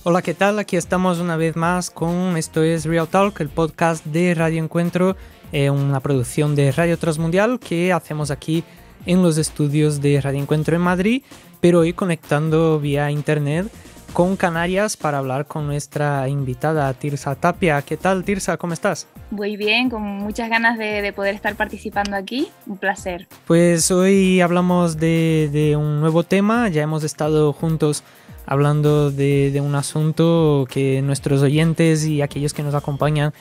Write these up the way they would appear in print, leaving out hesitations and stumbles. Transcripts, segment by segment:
Hola, ¿qué tal? Aquí estamos una vez más con Esto es Real Talk, el podcast de Radio Encuentro, una producción de Radio Transmundial que hacemos aquí en los estudios de Radio Encuentro en Madrid, pero hoy conectando vía internet con Canarias para hablar con nuestra invitada Tirsa Tapia. ¿Qué tal, Tirsa? ¿Cómo estás? Muy bien, con muchas ganas de poder estar participando aquí. Un placer. Pues hoy hablamos de un nuevo tema. Ya hemos estado juntos hablando de un asunto que nuestros oyentes y aquellos que nos acompañan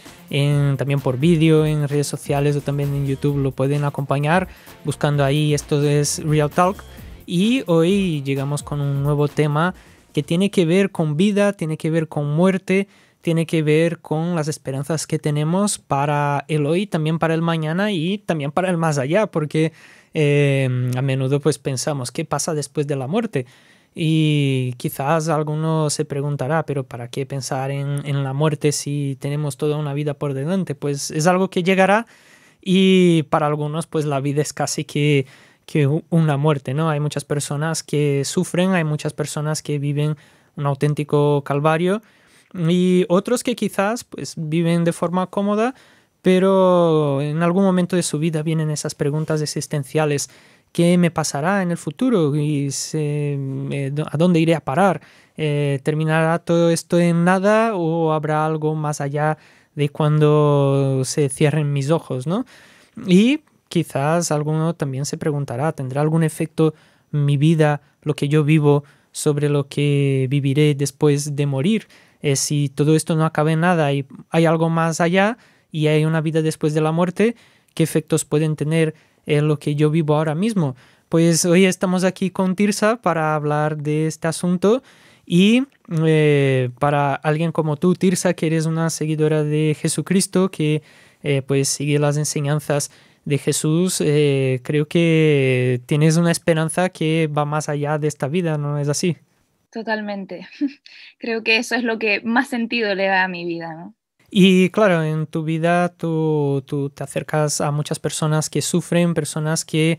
también por vídeo, en redes sociales o también en YouTube lo pueden acompañar buscando ahí Esto es Real Talk. Y hoy llegamos con un nuevo tema que tiene que ver con vida, tiene que ver con muerte, tiene que ver con las esperanzas que tenemos para el hoy, también para el mañana y también para el más allá, porque a menudo pues pensamos, ¿qué pasa después de la muerte? Y quizás alguno se preguntará, pero ¿para qué pensar en la muerte si tenemos toda una vida por delante? Pues es algo que llegará y para algunos pues la vida es casi que una muerte, ¿no? Hay muchas personas que sufren, hay muchas personas que viven un auténtico calvario y otros que quizás pues viven de forma cómoda, pero en algún momento de su vida vienen esas preguntas existenciales. ¿Qué me pasará en el futuro? ¿A dónde iré a parar? ¿Terminará todo esto en nada o habrá algo más allá de cuando se cierren mis ojos, ¿no? Y quizás alguno también se preguntará, ¿tendrá algún efecto mi vida, lo que yo vivo, sobre lo que viviré después de morir? Si todo esto no acaba en nada y hay algo más allá y hay una vida después de la muerte, ¿qué efectos pueden tener en lo que yo vivo ahora mismo? Pues hoy estamos aquí con Tirsa para hablar de este asunto y para alguien como tú, Tirsa, que eres una seguidora de Jesucristo, que pues sigue las enseñanzas de Jesús, creo que tienes una esperanza que va más allá de esta vida, ¿no es así? Totalmente. Creo que eso es lo que más sentido le da a mi vida, ¿no? Y claro, en tu vida tú te acercas a muchas personas que sufren, personas que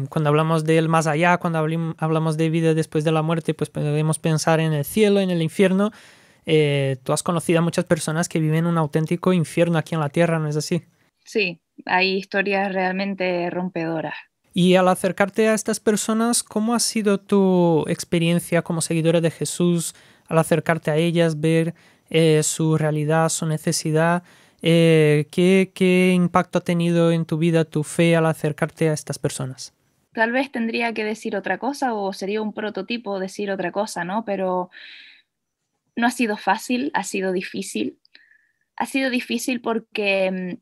cuando hablamos del más allá, cuando hablamos de vida después de la muerte, pues podemos pensar en el cielo, en el infierno. Tú has conocido a muchas personas que viven un auténtico infierno aquí en la tierra, ¿no es así? Sí, hay historias realmente rompedoras. Y al acercarte a estas personas, ¿cómo ha sido tu experiencia como seguidora de Jesús al acercarte a ellas, ver su realidad, su necesidad? ¿Qué impacto ha tenido en tu vida tu fe al acercarte a estas personas? Tal vez tendría que decir otra cosa o sería un prototipo decir otra cosa, ¿no? Pero no ha sido fácil, ha sido difícil. Ha sido difícil porque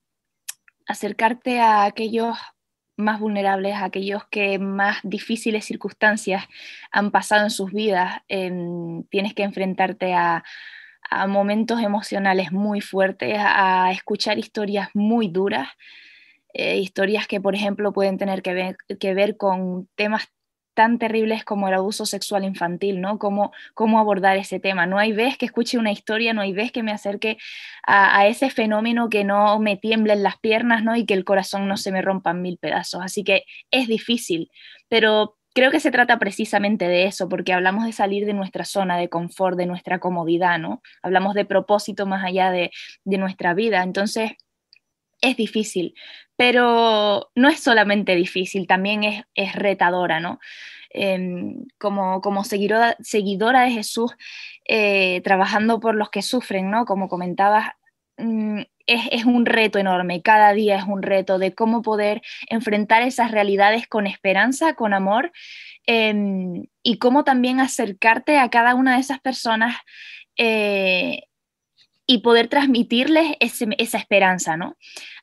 acercarte a aquellos más vulnerables, a aquellos que más difíciles circunstancias han pasado en sus vidas, tienes que enfrentarte a momentos emocionales muy fuertes, a escuchar historias muy duras, historias que, por ejemplo, pueden tener que ver con temas tan terribles como el abuso sexual infantil, ¿no? Cómo abordar ese tema. No hay vez que escuche una historia, no hay vez que me acerque a ese fenómeno que no me tiemblen las piernas, ¿no? Y que el corazón no se me rompa en mil pedazos. Así que es difícil, pero creo que se trata precisamente de eso, porque hablamos de salir de nuestra zona de confort, de nuestra comodidad, ¿no? Hablamos de propósito más allá de nuestra vida. Entonces, es difícil, pero no es solamente difícil, también es retadora, ¿no? Como seguidora de Jesús, trabajando por los que sufren, ¿no? Como comentabas, es un reto enorme, cada día es un reto de cómo poder enfrentar esas realidades con esperanza, con amor, y cómo también acercarte a cada una de esas personas eh, y poder transmitirles esa esperanza, ¿no?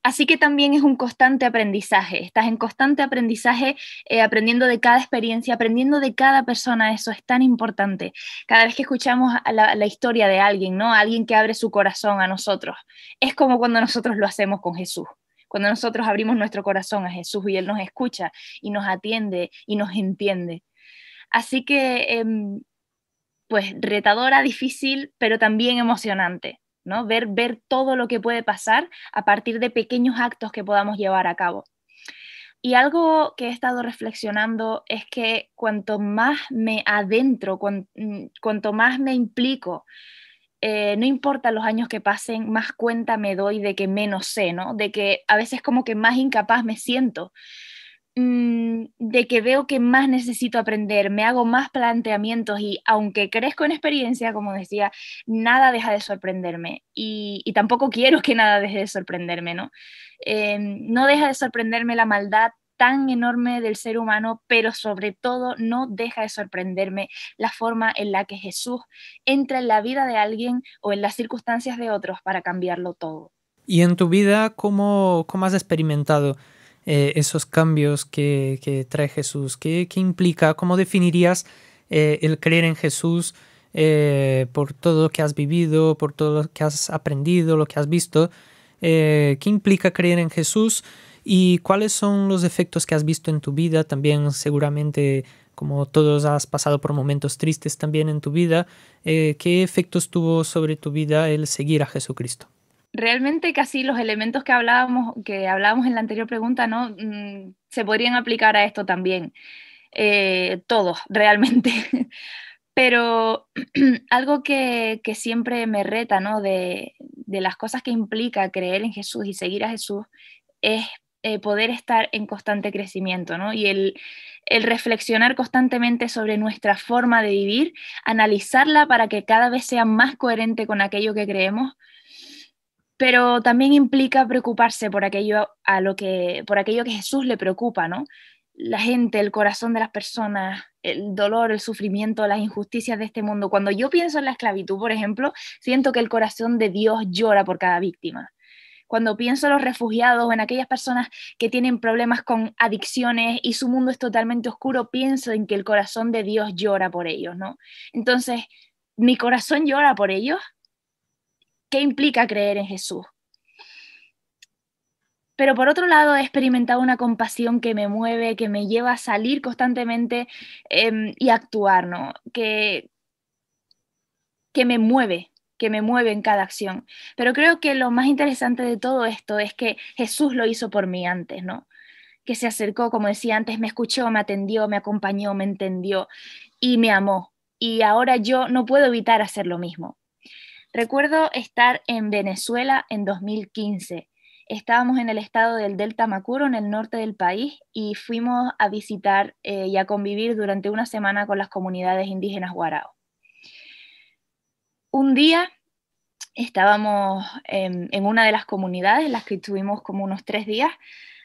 Así que también es un constante aprendizaje, estás en constante aprendizaje, aprendiendo de cada experiencia, aprendiendo de cada persona, eso es tan importante. Cada vez que escuchamos la historia de alguien, ¿no? Alguien que abre su corazón a nosotros, es como cuando nosotros lo hacemos con Jesús. Cuando nosotros abrimos nuestro corazón a Jesús y Él nos escucha y nos atiende y nos entiende. Así que, pues, retadora, difícil, pero también emocionante, ¿no? Ver todo lo que puede pasar a partir de pequeños actos que podamos llevar a cabo. Y algo que he estado reflexionando es que cuanto más me adentro, cuanto más me implico, no importa los años que pasen, más cuenta me doy de que menos sé, ¿no? De que a veces como que más incapaz me siento, de que veo que más necesito aprender, me hago más planteamientos y aunque crezco en experiencia, como decía, nada deja de sorprenderme y tampoco quiero que nada deje de sorprenderme, ¿no? No deja de sorprenderme la maldad tan enorme del ser humano, pero sobre todo no deja de sorprenderme la forma en la que Jesús entra en la vida de alguien o en las circunstancias de otros para cambiarlo todo. Y en tu vida, ¿cómo has experimentado esos cambios que trae Jesús? ¿Qué implica? ¿Cómo definirías el creer en Jesús por todo lo que has vivido, por todo lo que has aprendido, lo que has visto? ¿Qué implica creer en Jesús? ¿Y cuáles son los efectos que has visto en tu vida? También seguramente, como todos, has pasado por momentos tristes también en tu vida. ¿Qué efectos tuvo sobre tu vida el seguir a Jesucristo? Realmente casi los elementos que hablábamos en la anterior pregunta, ¿no? Se podrían aplicar a esto también. Todos, realmente. Pero algo que siempre me reta, ¿no? De las cosas que implica creer en Jesús y seguir a Jesús es poder estar en constante crecimiento, ¿no? Y el reflexionar constantemente sobre nuestra forma de vivir, analizarla para que cada vez sea más coherente con aquello que creemos, pero también implica preocuparse por aquello que Jesús le preocupa, ¿no? La gente, el corazón de las personas, el dolor, el sufrimiento, las injusticias de este mundo. Cuando yo pienso en la esclavitud, por ejemplo, siento que el corazón de Dios llora por cada víctima. Cuando pienso en los refugiados o en aquellas personas que tienen problemas con adicciones y su mundo es totalmente oscuro, pienso en que el corazón de Dios llora por ellos, ¿no? Entonces, mi corazón llora por ellos. ¿Qué implica creer en Jesús? Pero por otro lado, he experimentado una compasión que me mueve, que me lleva a salir constantemente y actuar, ¿no? Que que me mueve en cada acción. Pero creo que lo más interesante de todo esto es que Jesús lo hizo por mí antes, ¿no? Que se acercó, como decía antes, me escuchó, me atendió, me acompañó, me entendió y me amó. Y ahora yo no puedo evitar hacer lo mismo. Recuerdo estar en Venezuela en 2015. Estábamos en el estado del Delta Macuro, en el norte del país, y fuimos a visitar y a convivir durante una semana con las comunidades indígenas Guarao. Un día estábamos en una de las comunidades, en las que estuvimos como unos 3 días,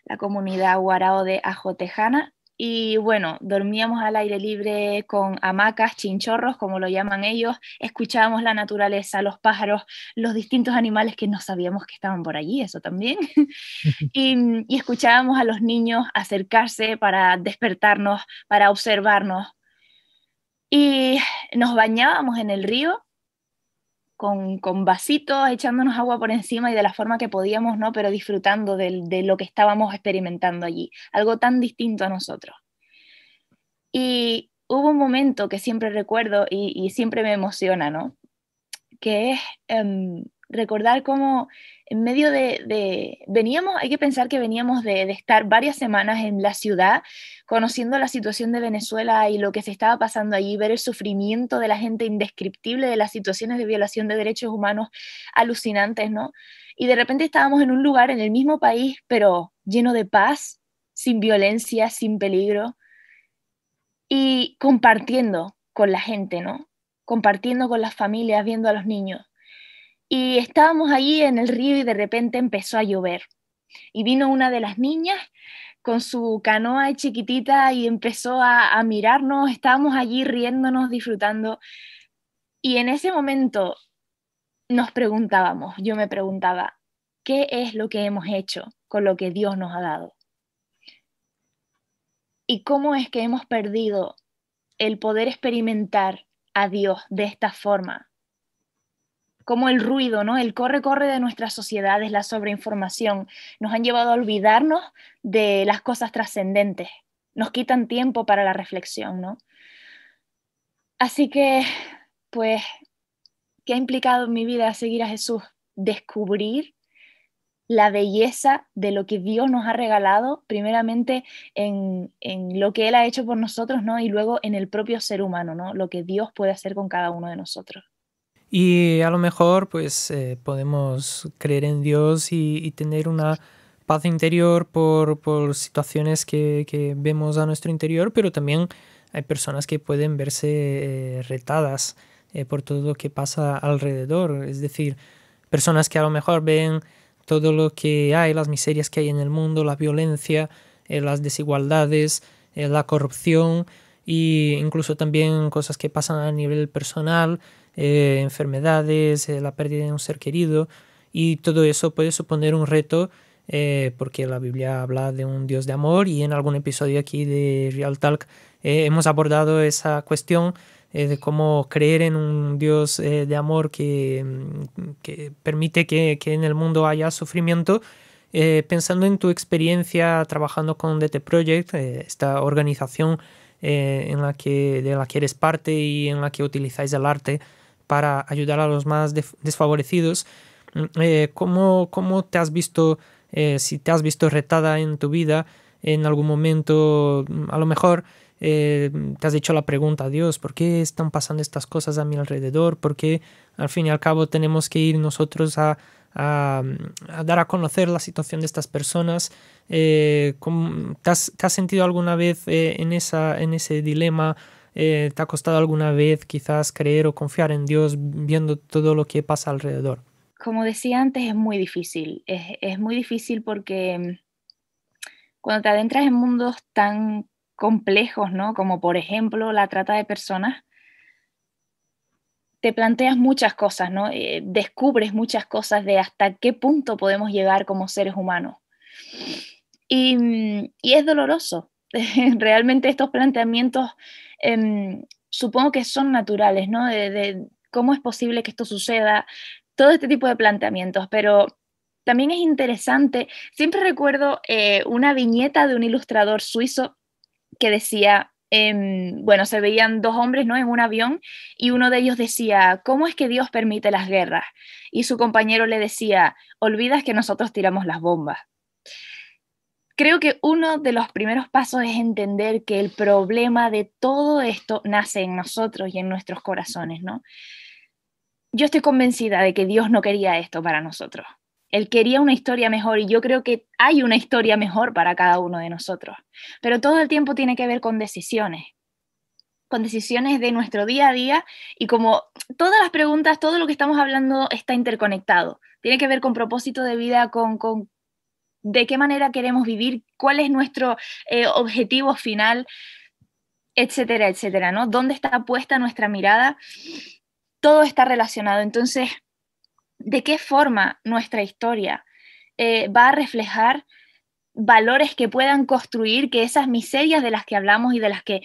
la comunidad Guarao de Ajotejana, y bueno, dormíamos al aire libre con hamacas, chinchorros, como lo llaman ellos, escuchábamos la naturaleza, los pájaros, los distintos animales que no sabíamos que estaban por allí, eso también, y escuchábamos a los niños acercarse para despertarnos, para observarnos, y nos bañábamos en el río con vasitos, echándonos agua por encima y de la forma que podíamos, ¿no? Pero disfrutando de lo que estábamos experimentando allí, algo tan distinto a nosotros. Y hubo un momento que siempre recuerdo y siempre me emociona, ¿no? Que es recordar cómo en medio veníamos, hay que pensar que veníamos de estar varias semanas en la ciudad, conociendo la situación de Venezuela y lo que se estaba pasando allí, ver el sufrimiento de la gente indescriptible, de las situaciones de violación de derechos humanos alucinantes, ¿no? Y de repente estábamos en un lugar, en el mismo país, pero lleno de paz, sin violencia, sin peligro, y compartiendo con la gente, ¿no? Compartiendo con las familias, viendo a los niños. Y estábamos allí en el río y de repente empezó a llover. Y vino una de las niñas con su canoa chiquitita y empezó a mirarnos. Estábamos allí riéndonos, disfrutando. Y en ese momento nos preguntábamos, yo me preguntaba, ¿qué es lo que hemos hecho con lo que Dios nos ha dado? ¿Y cómo es que hemos perdido el poder experimentar a Dios de esta forma? Como el ruido, ¿no? El corre-corre de nuestras sociedades, la sobreinformación, nos han llevado a olvidarnos de las cosas trascendentes, nos quitan tiempo para la reflexión, ¿no? Así que, pues, ¿qué ha implicado en mi vida seguir a Jesús? Descubrir la belleza de lo que Dios nos ha regalado, primeramente en lo que Él ha hecho por nosotros, ¿no? Y luego en el propio ser humano, ¿no? Lo que Dios puede hacer con cada uno de nosotros. Y a lo mejor pues podemos creer en Dios y tener una paz interior por situaciones que vemos a nuestro interior, pero también hay personas que pueden verse retadas por todo lo que pasa alrededor. Es decir, personas que a lo mejor ven todo lo que hay, las miserias que hay en el mundo, la violencia, las desigualdades, la corrupción e incluso también cosas que pasan a nivel personal, enfermedades, la pérdida de un ser querido, y todo eso puede suponer un reto porque la Biblia habla de un Dios de amor y en algún episodio aquí de Real Talk hemos abordado esa cuestión de cómo creer en un Dios de amor que permite que en el mundo haya sufrimiento. Pensando en tu experiencia trabajando con DT Project, esta organización de la que eres parte y en la que utilizáis el arte para ayudar a los más desfavorecidos, ¿cómo te has visto, si te has visto retada en tu vida en algún momento? A lo mejor te has hecho la pregunta: Dios, ¿por qué están pasando estas cosas a mi alrededor? ¿Por qué al fin y al cabo tenemos que ir nosotros a dar a conocer la situación de estas personas? ¿Te has sentido alguna vez en ese dilema? ¿Te ha costado alguna vez quizás creer o confiar en Dios viendo todo lo que pasa alrededor? Como decía antes, es muy difícil. Es muy difícil porque cuando te adentras en mundos tan complejos, ¿no? Como por ejemplo la trata de personas, te planteas muchas cosas, ¿no? Descubres muchas cosas de hasta qué punto podemos llegar como seres humanos. Y es doloroso. Realmente estos planteamientos supongo que son naturales, ¿no? De cómo es posible que esto suceda, todo este tipo de planteamientos, pero también es interesante. Siempre recuerdo una viñeta de un ilustrador suizo que decía, bueno, se veían dos hombres, ¿no? En un avión y uno de ellos decía: ¿cómo es que Dios permite las guerras? Y su compañero le decía: olvidas que nosotros tiramos las bombas. Creo que uno de los primeros pasos es entender que el problema de todo esto nace en nosotros y en nuestros corazones, ¿no? Yo estoy convencida de que Dios no quería esto para nosotros. Él quería una historia mejor y yo creo que hay una historia mejor para cada uno de nosotros. Pero todo el tiempo tiene que ver con decisiones de nuestro día a día, y como todas las preguntas, todo lo que estamos hablando está interconectado. Tiene que ver con propósito de vida, con de qué manera queremos vivir, cuál es nuestro objetivo final, etcétera, etcétera, ¿no? ¿Dónde está puesta nuestra mirada? Todo está relacionado. Entonces, ¿de qué forma nuestra historia va a reflejar valores que puedan construir que esas miserias de las que hablamos y de las que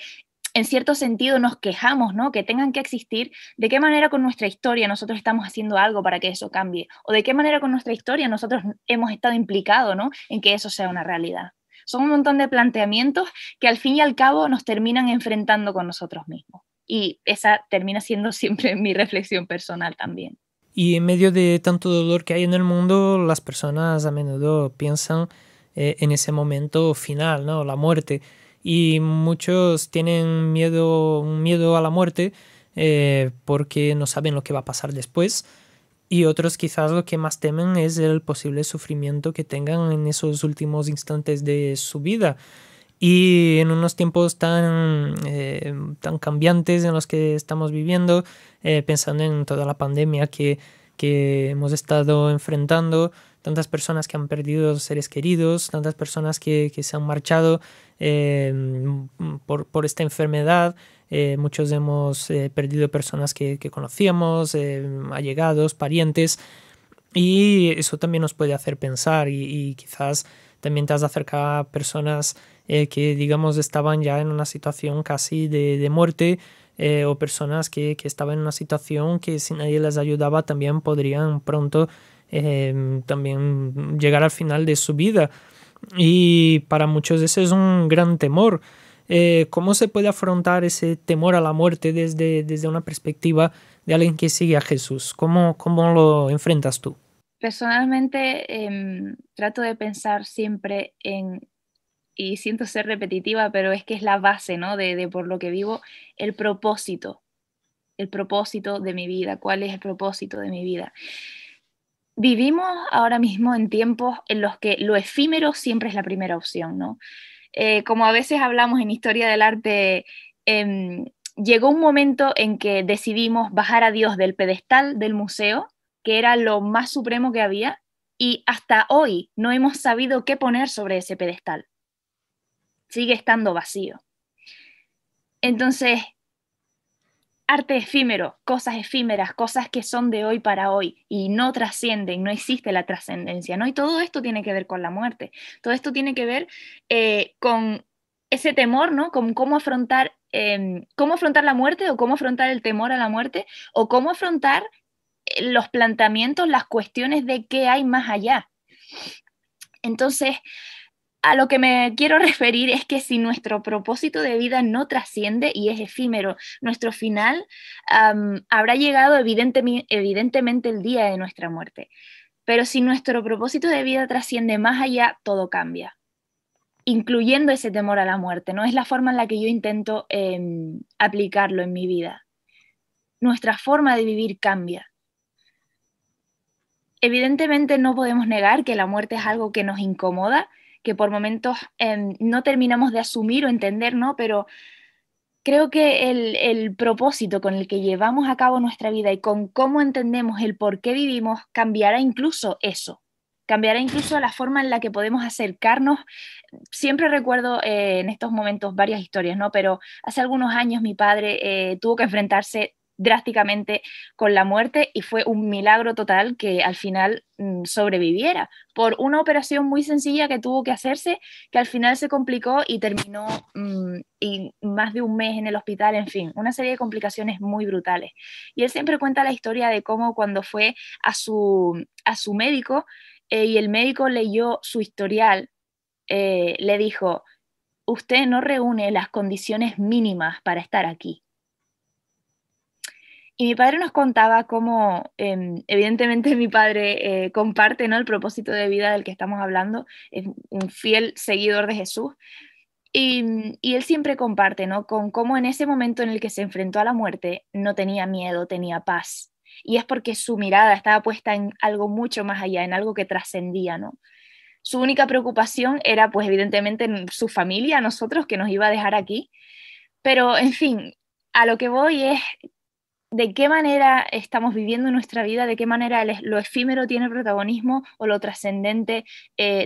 en cierto sentido nos quejamos, ¿no? Que tengan que existir? ¿De qué manera con nuestra historia nosotros estamos haciendo algo para que eso cambie? ¿O de qué manera con nuestra historia nosotros hemos estado implicados, ¿no? En que eso sea una realidad. Son un montón de planteamientos que al fin y al cabo nos terminan enfrentando con nosotros mismos. Y esa termina siendo siempre mi reflexión personal también. Y en medio de tanto dolor que hay en el mundo, las personas a menudo piensan en ese momento final, ¿no? La muerte. Y muchos tienen un miedo a la muerte porque no saben lo que va a pasar después. Y otros quizás lo que más temen es el posible sufrimiento que tengan en esos últimos instantes de su vida. Y en unos tiempos tan cambiantes en los que estamos viviendo, pensando en toda la pandemia que hemos estado enfrentando, tantas personas que han perdido seres queridos, tantas personas que se han marchado por esta enfermedad. Muchos hemos perdido personas que conocíamos, allegados, parientes, y eso también nos puede hacer pensar y quizás también te has acercado a personas que digamos estaban ya en una situación casi de muerte, o personas que estaban en una situación que si nadie les ayudaba también podrían pronto también llegar al final de su vida. Y para muchos ese es un gran temor. ¿Cómo se puede afrontar ese temor a la muerte desde una perspectiva de alguien que sigue a Jesús? ¿Cómo lo enfrentas tú? Personalmente, trato de pensar siempre en, y siento ser repetitiva, pero es que es la base, ¿no? De por lo que vivo, el propósito de mi vida. ¿Cuál es el propósito de mi vida? Vivimos ahora mismo en tiempos en los que lo efímero siempre es la primera opción, ¿no? Como a veces hablamos en historia del arte, llegó un momento en que decidimos bajar a Dios del pedestal del museo, que era lo más supremo que había, y hasta hoy no hemos sabido qué poner sobre ese pedestal. Sigue estando vacío. Entonces, arte efímero, cosas efímeras, cosas que son de hoy para hoy y no trascienden, no existe la trascendencia, ¿no? Y todo esto tiene que ver con la muerte, todo esto tiene que ver con ese temor, ¿no? Con cómo afrontar la muerte o cómo afrontar el temor a la muerte o cómo afrontar los planteamientos, las cuestiones de qué hay más allá. Entonces, a lo que me quiero referir es que si nuestro propósito de vida no trasciende y es efímero, nuestro final habrá llegado evidentemente el día de nuestra muerte. Pero si nuestro propósito de vida trasciende más allá, todo cambia, incluyendo ese temor a la muerte. No es la forma en la que yo intento aplicarlo en mi vida. Nuestra forma de vivir cambia. Evidentemente no podemos negar que la muerte es algo que nos incomoda, que por momentos no terminamos de asumir o entender, ¿no? Pero creo que el propósito con el que llevamos a cabo nuestra vida y con cómo entendemos el por qué vivimos cambiará incluso eso. Cambiará incluso la forma en la que podemos acercarnos. Siempre recuerdo en estos momentos varias historias, ¿no? Pero hace algunos años mi padre tuvo que enfrentarse drásticamente con la muerte y fue un milagro total que al final sobreviviera por una operación muy sencilla que tuvo que hacerse, que al final se complicó y terminó y más de un mes en el hospital, en fin, una serie de complicaciones muy brutales. Y él siempre cuenta la historia de cómo cuando fue a su médico y el médico leyó su historial, le dijo, usted no reúne las condiciones mínimas para estar aquí. Y mi padre nos contaba cómo, evidentemente mi padre comparte, ¿no? El propósito de vida del que estamos hablando, es un fiel seguidor de Jesús, y él siempre comparte, ¿no? Con cómo en ese momento en el que se enfrentó a la muerte no tenía miedo, tenía paz. Y es porque su mirada estaba puesta en algo mucho más allá, en algo que trascendía, ¿no? Su única preocupación era, pues, evidentemente, su familia, nosotros, que nos iba a dejar aquí. Pero, en fin, a lo que voy es de qué manera estamos viviendo nuestra vida, de qué manera lo efímero tiene protagonismo o lo trascendente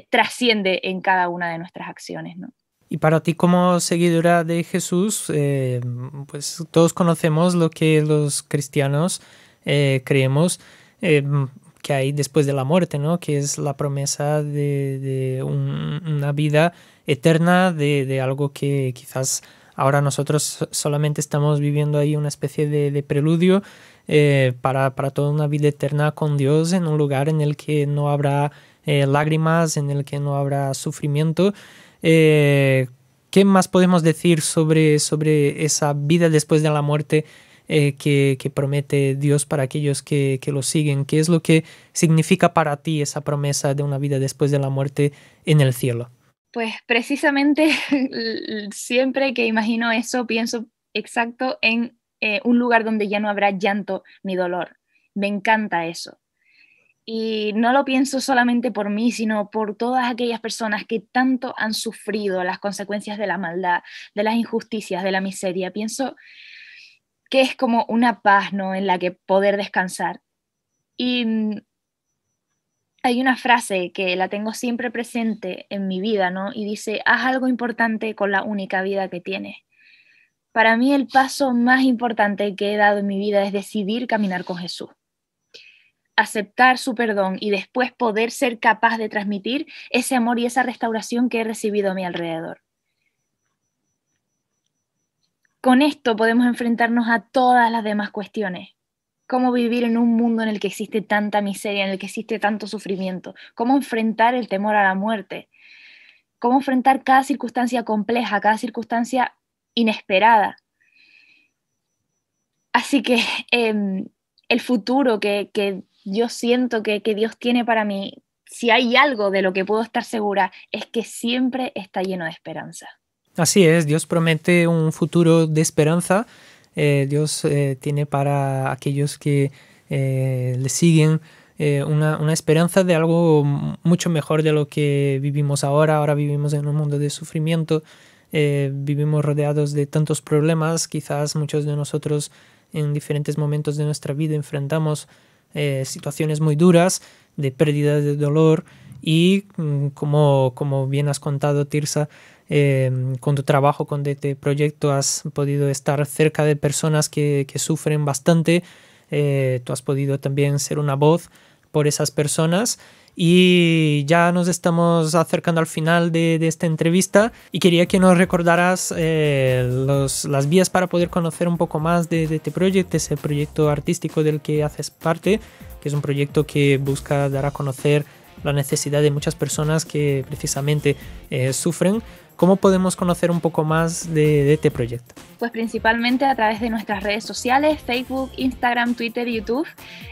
trasciende en cada una de nuestras acciones, ¿no? Y para ti como seguidora de Jesús, pues todos conocemos lo que los cristianos creemos que hay después de la muerte, ¿no? Que es la promesa de una vida eterna, de algo que quizás ahora nosotros solamente estamos viviendo ahí una especie de preludio para toda una vida eterna con Dios en un lugar en el que no habrá lágrimas, en el que no habrá sufrimiento. ¿Qué más podemos decir sobre esa vida después de la muerte que promete Dios para aquellos que lo siguen? ¿Qué es lo que significa para ti esa promesa de una vida después de la muerte en el cielo? Pues precisamente siempre que imagino eso pienso exacto en un lugar donde ya no habrá llanto ni dolor. Me encanta eso. Y no lo pienso solamente por mí, sino por todas aquellas personas que tanto han sufrido las consecuencias de la maldad, de las injusticias, de la miseria. Pienso que es como una paz, ¿no? En la que poder descansar. Y hay una frase que la tengo siempre presente en mi vida, ¿no? Y dice, haz algo importante con la única vida que tienes. Para mí el paso más importante que he dado en mi vida es decidir caminar con Jesús, aceptar su perdón y después poder ser capaz de transmitir ese amor y esa restauración que he recibido a mi alrededor. Con esto podemos enfrentarnos a todas las demás cuestiones. Cómo vivir en un mundo en el que existe tanta miseria, en el que existe tanto sufrimiento. Cómo enfrentar el temor a la muerte. Cómo enfrentar cada circunstancia compleja, cada circunstancia inesperada. Así que el futuro que yo siento que Dios tiene para mí, si hay algo de lo que puedo estar segura, es que siempre está lleno de esperanza. Así es, Dios promete un futuro de esperanza. Dios tiene para aquellos que le siguen una esperanza de algo mucho mejor de lo que vivimos ahora. Ahora vivimos en un mundo de sufrimiento, vivimos rodeados de tantos problemas. Quizás muchos de nosotros en diferentes momentos de nuestra vida enfrentamos situaciones muy duras de pérdida, de dolor, y como bien has contado, Tirsa, con tu trabajo con DT Proyecto has podido estar cerca de personas que sufren bastante. Tú has podido también ser una voz por esas personas. Y ya nos estamos acercando al final de esta entrevista y quería que nos recordaras las vías para poder conocer un poco más de DT Project, ese proyecto artístico del que haces parte, que es un proyecto que busca dar a conocer la necesidad de muchas personas que precisamente sufren. ¿Cómo podemos conocer un poco más de DT Project? Pues principalmente a través de nuestras redes sociales, Facebook, Instagram, Twitter, YouTube,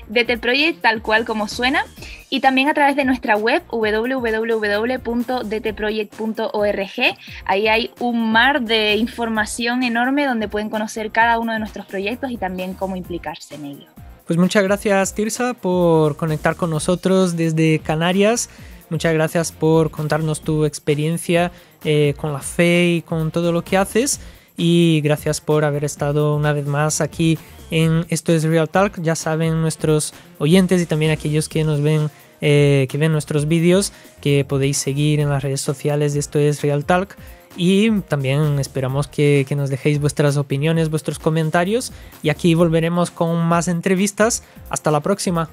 DT Project tal cual como suena, y también a través de nuestra web www.dtproject.org. Ahí hay un mar de información enorme donde pueden conocer cada uno de nuestros proyectos y también cómo implicarse en ello. Pues muchas gracias, Tirsa, por conectar con nosotros desde Canarias. Muchas gracias por contarnos tu experiencia con la fe y con todo lo que haces. Y gracias por haber estado una vez más aquí en Esto es Real Talk. Ya saben nuestros oyentes y también aquellos que nos ven, que ven nuestros vídeos, que podéis seguir en las redes sociales de Esto es Real Talk. Y también esperamos que nos dejéis vuestras opiniones, vuestros comentarios. Y aquí volveremos con más entrevistas. Hasta la próxima.